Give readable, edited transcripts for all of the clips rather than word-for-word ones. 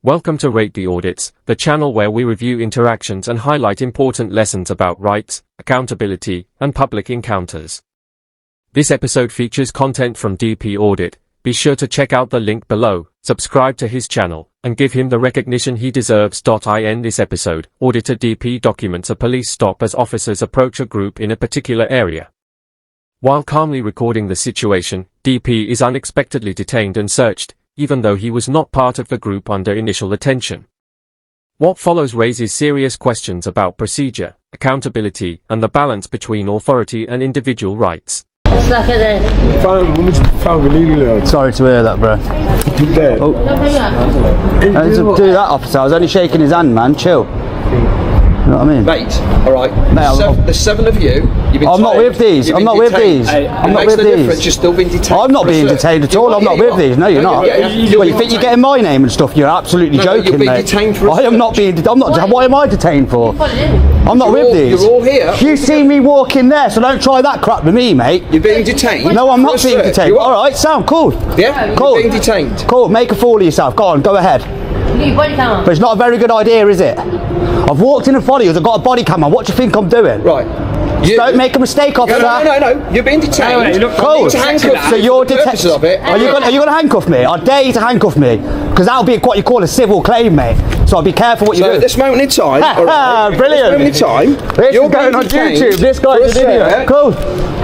Welcome to Rate the Audits, the channel where we review interactions and highlight important lessons about rights, accountability, and public encounters. This episode features content from DP Audit. Be sure to check out the link below, subscribe to his channel, and give him the recognition he deserves. In this episode, Auditor DP documents a police stop as officers approach a group in a particular area. While calmly recording the situation, DP is unexpectedly detained and searched, even though he was not part of the group under initial attention. What follows raises serious questions about procedure, accountability, and the balance between authority and individual rights. Sorry to hear that, bro. Oh. Do that, officer. I was only shaking his hand, man. Chill. You know what I mean? Mate, alright. There's seven of you. I'm not with these. I'm not with these. I'm not with these. You're still being detained. I'm not being detained at all. I'm not with these. No, you're not. Well, you think you're getting my name and stuff? You're absolutely joking, mate. I am not being. I'm not. Why am I detained for? I'm not with these. You're all here. You see me walk in there, so don't try that crap with me, mate. You're being detained. No, I'm not being detained. All right, sound cool. Yeah, cool. You're being detained. Cool. Make a fool of yourself. Go on. Go ahead. But it's not a very good idea, is it? I've walked in and followed you. I've got a body camera. What do you think I'm doing? Right. Don't make a mistake, officer. No. You're being detained. Cool. So you're detained. Are you going to handcuff me? I dare you to handcuff me, because that'll be what you call a civil claim, mate. So be careful what you do. At this moment in time, brilliant. This moment in time, you're going on YouTube. This guy's an idiot. Cool.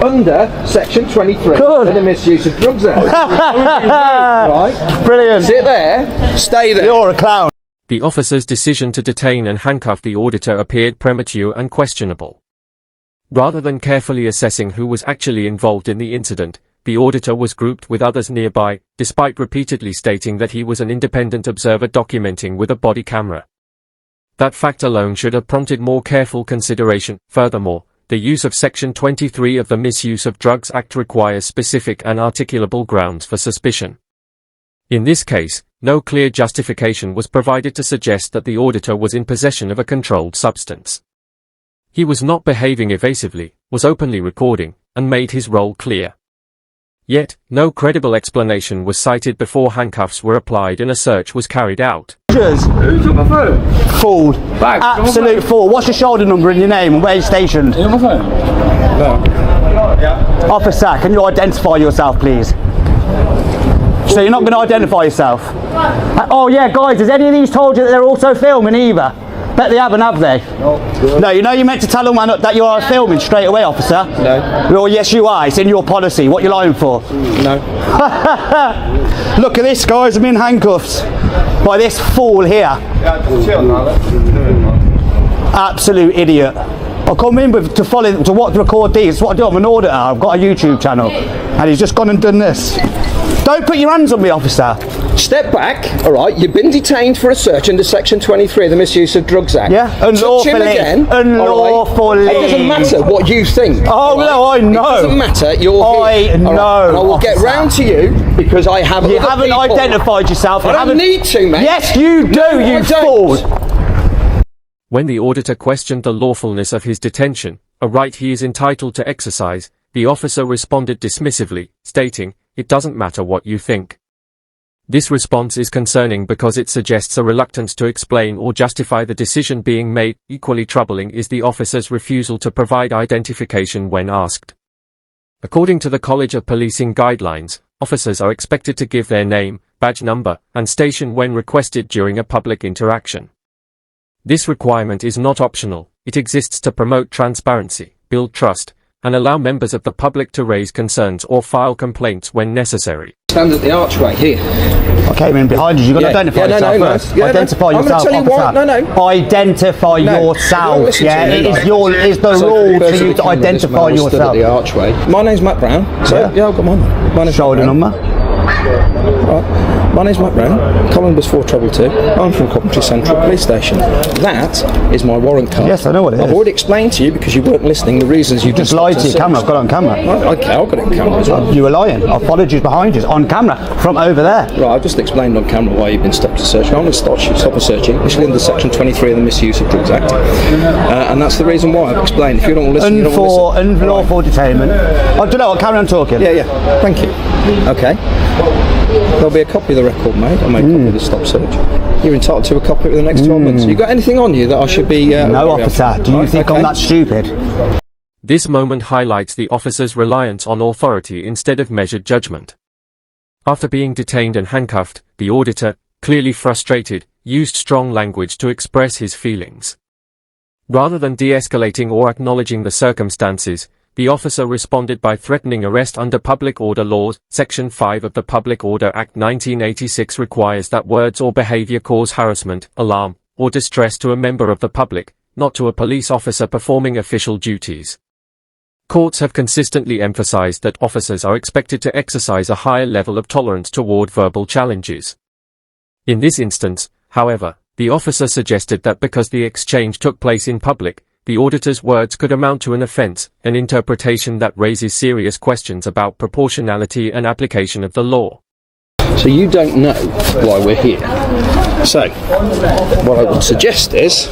Under Section 23 cool. for the Misuse of Drugs Act. Right. Brilliant. Sit there. Stay there. You're a clown. The officer's decision to detain and handcuff the auditor appeared premature and questionable. Rather than carefully assessing who was actually involved in the incident, the auditor was grouped with others nearby, despite repeatedly stating that he was an independent observer documenting with a body camera. That fact alone should have prompted more careful consideration. Furthermore, the use of Section 23 of the Misuse of Drugs Act requires specific and articulable grounds for suspicion. In this case, no clear justification was provided to suggest that the auditor was in possession of a controlled substance. He was not behaving evasively, was openly recording, and made his role clear. Yet, no credible explanation was cited before handcuffs were applied and a search was carried out. Who took my phone? Fool. Absolute fool. What's your shoulder number and your name and where you're stationed? You on my phone? No. Officer, can you identify yourself, please? So you're not going to identify yourself? Oh yeah, guys, has any of these told you that they're also filming either? Bet they haven't, have they? No. No, you know you're meant to tell them that you are filming straight away, officer? No. Well, yes you are. It's in your policy. What are you lying for? No. Look at this, guys. I'm in handcuffs by this fool here. Absolute idiot. I come in to record these. That's what I do. I'm an auditor. I've got a YouTube channel. And he's just gone and done this. Don't put your hands on me, officer. Step back, alright, you've been detained for a search under Section 23 of the Misuse of Drugs Act. Yeah, unlawfully. Touch him again, unlawfully. Right. It doesn't matter what you think. Oh, right? No, I know. It doesn't matter, you're here. I know. Right. And I will get round to you because I have You haven't identified yourself. I don't need to, mate. Yes, you do, you fool. When the auditor questioned the lawfulness of his detention, a right he is entitled to exercise, the officer responded dismissively, stating, "It doesn't matter what you think." This response is concerning because it suggests a reluctance to explain or justify the decision being made. Equally troubling is the officer's refusal to provide identification when asked. According to the College of Policing guidelines, officers are expected to give their name, badge number, and station when requested during a public interaction. This requirement is not optional. It exists to promote transparency, build trust, and allow members of the public to raise concerns or file complaints when necessary. Stand at the archway here. I came in behind you. You've got to identify yourself first. Identify yourself, I'm going to tell you what. No. Identify yourself. Yeah, it is the rule for you to identify yourself. Stood at the archway. My name's Matt Brown. So yeah, I've got my name's shoulder number. Right. My name's Matt Brown, Columbus 422. I'm from Coventry Central Police Station. That is my warrant card. Yes, I know what it is. I've already explained to you, because you weren't listening, the reasons you just lied to your camera. I've got it on camera. Okay, I've got it on camera as well. You were lying. I followed you behind you on camera from over there. Right, I've just explained on camera why you've been stopped to search. I'm going to stop a searching, initially under Section 23 of the Misuse of Drugs Act. And that's the reason why I've explained. If you don't want to listen, you don't want to listen. Unlawful detainment. I don't know, I'll carry on talking. Yeah, thank you. Okay. There'll be a copy of the record made. I'll make a copy of the stop search. You're entitled to a copy for the next 12 months. You got anything on you that I should be... no, officer. Do you think I'm that stupid? This moment highlights the officer's reliance on authority instead of measured judgment. After being detained and handcuffed, the auditor, clearly frustrated, used strong language to express his feelings. Rather than de-escalating or acknowledging the circumstances, the officer responded by threatening arrest under public order laws. Section 5 of the Public Order Act 1986 requires that words or behavior cause harassment, alarm, or distress to a member of the public, not to a police officer performing official duties. Courts have consistently emphasized that officers are expected to exercise a higher level of tolerance toward verbal challenges. In this instance, however, the officer suggested that because the exchange took place in public, the auditor's words could amount to an offense, an interpretation that raises serious questions about proportionality and application of the law. So you don't know why we're here. So, what I would suggest is,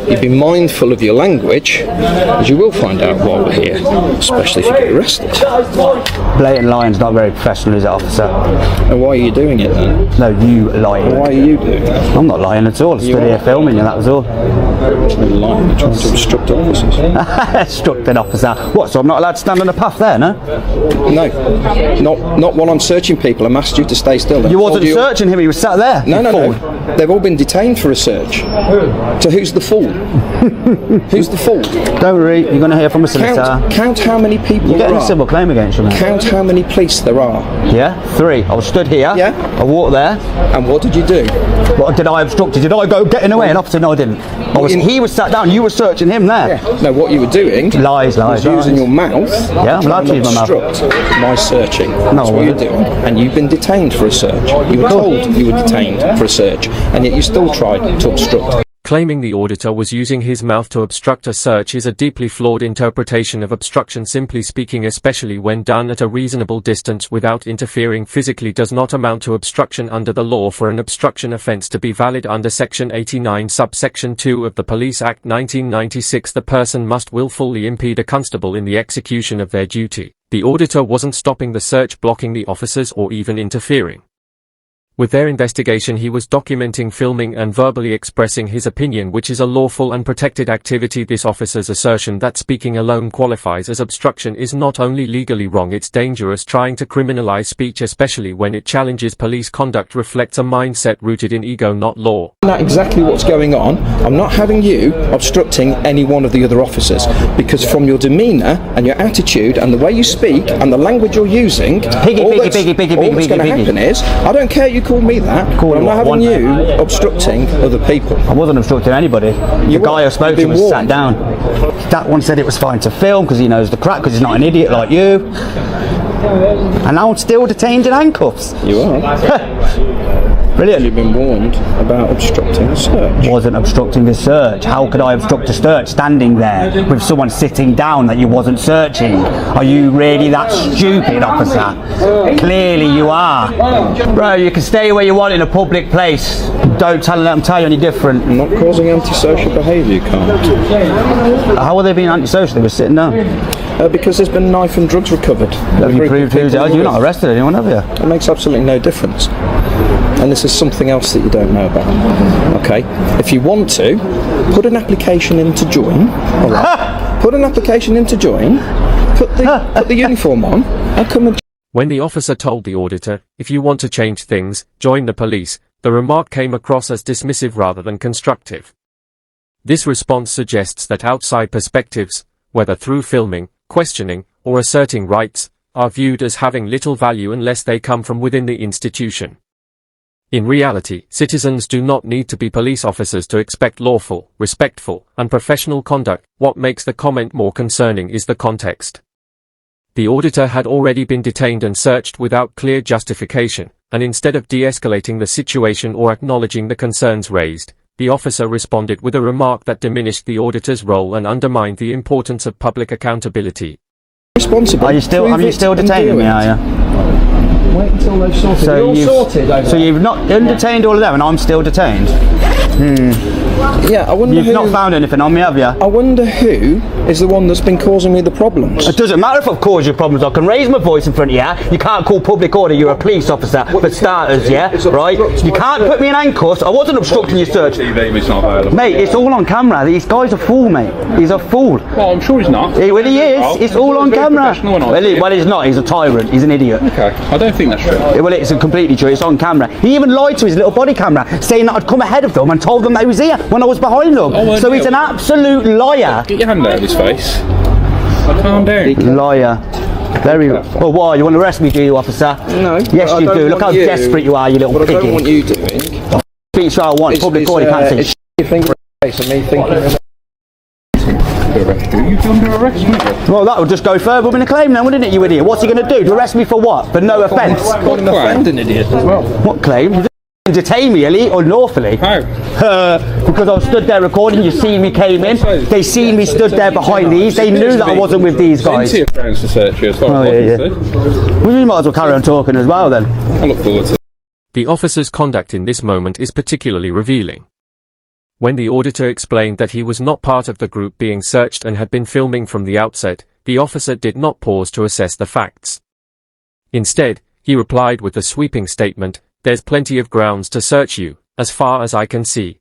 you be mindful of your language, as you will find out why we're here, especially if you get arrested. Blatant lying's not very professional, is it, officer? And why are you doing it then? No, you lying. Why are you doing it? I'm not lying at all. I stood here filming you, that was all. You're lying, you're trying to obstruct officers. Obstruct an officer. What, so I'm not allowed to stand on the path there, no? No, not while I'm searching people. I'm asked you to stay still. You wasn't searching him, he was sat there. No. They've all been detained for a search. So who's the fool? Who's the fool? Don't worry, you're going to hear from a solicitor. Count how many people you're there are. You're getting a civil claim against you, mate. Count how many police there are. Yeah, 3. I was stood here. Yeah. I walked there. And what did you do? What, did I obstruct? Did I go get in the way? And officer, no, I didn't. He was sat down, you were searching him there. Yeah. No, what you were doing lies, was using your mouth. Yeah, I'm allowed to use my mouth. Obstruct my searching. That's what you're doing. And you've been detained for a search. You were told you were detained for a search, and yet you still tried to obstruct. Claiming the auditor was using his mouth to obstruct a search is a deeply flawed interpretation of obstruction. Simply speaking, especially when done at a reasonable distance without interfering physically, does not amount to obstruction under the law. For an obstruction offence to be valid under Section 89 subsection 2 of the Police Act 1996, the person must willfully impede a constable in the execution of their duty. The auditor wasn't stopping the search, blocking the officers, or even interfering with their investigation. He was documenting, filming, and verbally expressing his opinion, which is a lawful and protected activity. This officer's assertion that speaking alone qualifies as obstruction is not only legally wrong, it's dangerous. Trying to criminalize speech, especially when it challenges police conduct, reflects a mindset rooted in ego, not law. That's exactly what's going on. I'm not having you obstructing any one of the other officers, because from your demeanour and your attitude and the way you speak and the language you're using, all that's going to happen is, I don't care you call me that, I'm not having you obstructing other people. I wasn't obstructing anybody. The guy I spoke to was sat down. That one said it was fine to film because he knows the crack, because he's not an idiot like you. And now I'm still detained in handcuffs. You are. Brilliant. You've been warned about obstructing a search. Wasn't obstructing the search. How could I obstruct a search standing there with someone sitting down that you wasn't searching? Are you really that stupid, officer? Clearly you are. Bro, you can stay where you want in a public place. Don't let them tell you any different. I'm not causing antisocial behaviour, you can't. How are they being antisocial? They were sitting down. Because there's been knife and drugs recovered. Have you proved who's it? You've not arrested anyone, have you? It makes absolutely no difference. And this is something else that you don't know about. Okay? If you want to, put an application in to join. All right? Put an application in to join. Put the uniform on and come and... When the officer told the auditor, "If you want to change things, join the police," the remark came across as dismissive rather than constructive. This response suggests that outside perspectives, whether through filming, questioning, or asserting rights, are viewed as having little value unless they come from within the institution. In reality, citizens do not need to be police officers to expect lawful, respectful, and professional conduct. What makes the comment more concerning is the context. The auditor had already been detained and searched without clear justification, and instead of de-escalating the situation or acknowledging the concerns raised, the officer responded with a remark that diminished the auditor's role and undermined the importance of public accountability. Responsible. Are you still detaining me, are you? Wait until they've sorted. So you've not detained all of them and I'm still detained? Yeah, I wonder You've not found anything on me, have you? I wonder who is the one that's been causing me the problems. It doesn't matter if I've caused you problems. I can raise my voice in front of you. You can't call public order. You're a police officer, for starters, yeah? Right? You can't put me in handcuffs. I wasn't obstructing your search. Mate, it's all on camera. This guy's a fool, mate. He's a fool. Well, I'm sure he's not. Well, he is. It's all on camera. Well, he's not. He's a tyrant. He's an idiot. Okay, I don't think that's true. Well, it's completely true. It's on camera. He even lied to his little body camera, saying that I'd come ahead of them and told them that he was here when I was behind them. well, So he's an absolute liar. Get your hand out of his face. Calm down. Liar. Very. Well, why? You want to arrest me, do you, officer? No. Yes, you do. Look how desperate you are, you little What piggy. I don't want you doing. Speech I want. Public order, can't see. It's your finger in the face and me thinking. You come to arrest me? Well, that would just go further with a claim then, wouldn't it, you idiot? What's he going to do? To arrest me for what? For no offence? Call him a friend an idiot as well. What claim? You didn't detain me, Ellie, unlawfully. How? Because I was stood there recording, you seen me came in, they seen me stood there behind these, they knew that I wasn't with these guys. Plenty of grounds to search you as far as I can see. Well, you might as well carry on talking as well then. I look forward to it. The officer's conduct in this moment is particularly revealing. When the auditor explained that he was not part of the group being searched and had been filming from the outset, the officer did not pause to assess the facts. Instead, he replied with the sweeping statement, "There's plenty of grounds to search you, as far as I can see."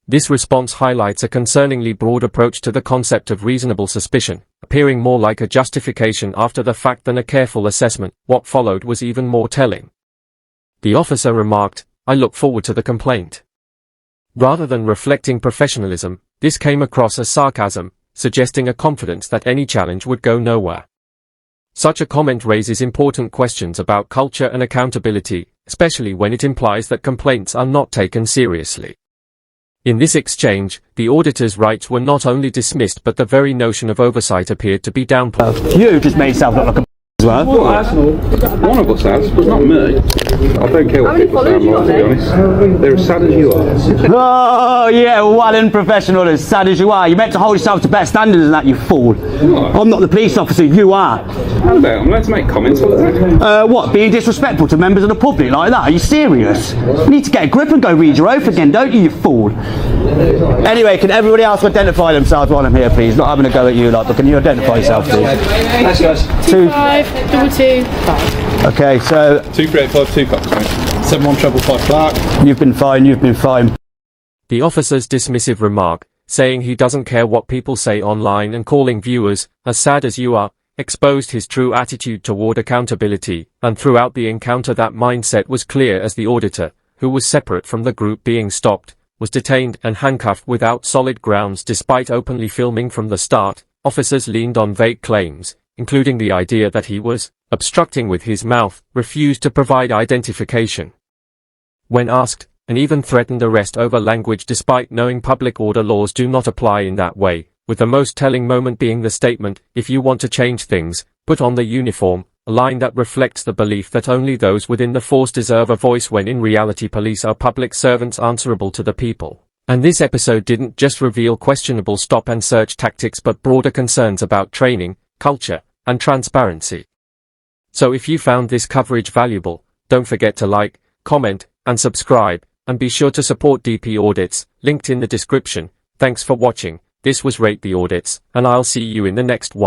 This response highlights a concerningly broad approach to the concept of reasonable suspicion, appearing more like a justification after the fact than a careful assessment. What followed was even more telling. The officer remarked, "I look forward to the complaint." Rather than reflecting professionalism, this came across as sarcasm, suggesting a confidence that any challenge would go nowhere. Such a comment raises important questions about culture and accountability, especially when it implies that complaints are not taken seriously. In this exchange, the auditor's rights were not only dismissed but the very notion of oversight appeared to be downplayed. You just made yourself look like a as well. Well, one of us has, but not me. I don't care what people sound like, to be honest. They're as sad as you are. Oh, yeah, well unprofessional, as sad as you are. You meant to hold yourself to better standards than that, you fool. What? I'm not the police officer, you are. How about I'm allowed to make comments like that? What, being disrespectful to members of the public like that? Are you serious? You need to get a grip and go read your oath again, don't you, you fool? Anyway, can everybody else identify themselves while I'm here, please? Not having a go at you, like, but can you identify yourself, please? Thanks, guys. 25225. Okay, so 2385 cops, mate. 7155 Clark. you've been fine. The officer's dismissive remark, saying he doesn't care what people say online and calling viewers, "as sad as you are," exposed his true attitude toward accountability, and throughout the encounter that mindset was clear as the auditor, who was separate from the group being stopped, was detained and handcuffed without solid grounds despite openly filming from the start. Officers leaned on vague claims, including the idea that he was obstructing with his mouth, refused to provide identification when asked, and even threatened arrest over language despite knowing public order laws do not apply in that way, with the most telling moment being the statement, "If you want to change things, put on the uniform," a line that reflects the belief that only those within the force deserve a voice when in reality police are public servants answerable to the people. And this episode didn't just reveal questionable stop and search tactics but broader concerns about training, culture, and transparency. So if you found this coverage valuable, don't forget to like, comment, and subscribe, and be sure to support DP Audits, linked in the description. Thanks for watching. This was Rate the Audits, and I'll see you in the next one.